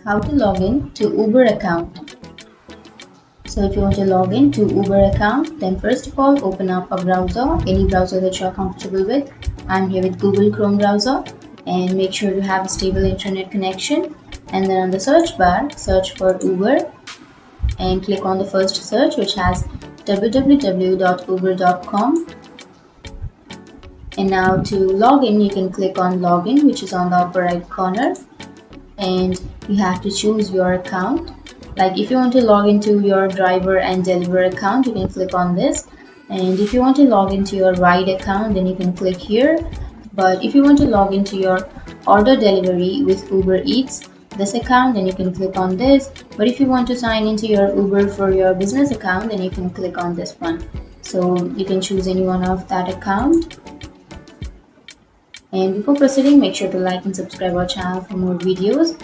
How to log in to Uber account. So if you want to log in to Uber account, then first of all open up a browser, any browser that you are comfortable with. I'm here with Google Chrome browser, and make sure to have a stable internet connection. And then on the search bar, search for Uber and click on the first search, which has www.uber.com. And now to log in, you can click on login, which is on the upper right corner, and you have to choose your account. Like if you want to log into your driver and deliver account, you can click on this, and if you want to log into your ride account, then you can click here. But if you want to log into your order delivery with Uber Eats, this account, then you can click on this. But if you want to sign into your Uber for your business account, then you can click on this one. So you can choose any one of that account. And before proceeding, make sure to like and subscribe our channel for more videos.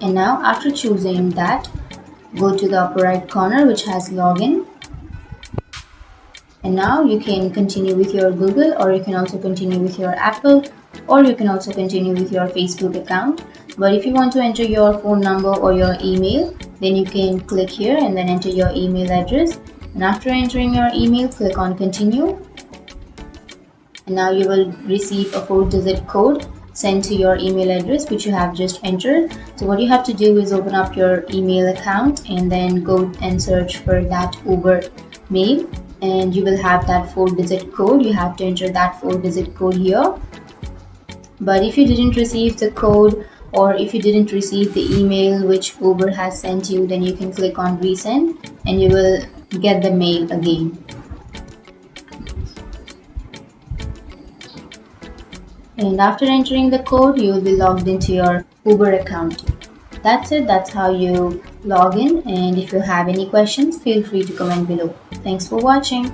And now after choosing that, go to the upper right corner, which has login. And now you can continue with your Google, or you can also continue with your Apple, or you can also continue with your Facebook account. But if you want to enter your phone number or your email, then you can click here and then enter your email address. And after entering your email, click on continue. And now you will receive a 4-digit code sent to your email address, which you have just entered. So what you have to do is open up your email account and then go and search for that Uber mail, and you will have that 4-digit code. You have to enter that 4-digit code here. But if you didn't receive the code, or if you didn't receive the email which Uber has sent you, then you can click on resend and you will get the mail again. And after entering the code, you will be logged into your Uber account. That's it. That's how you log in. And if you have any questions, feel free to comment below. Thanks for watching.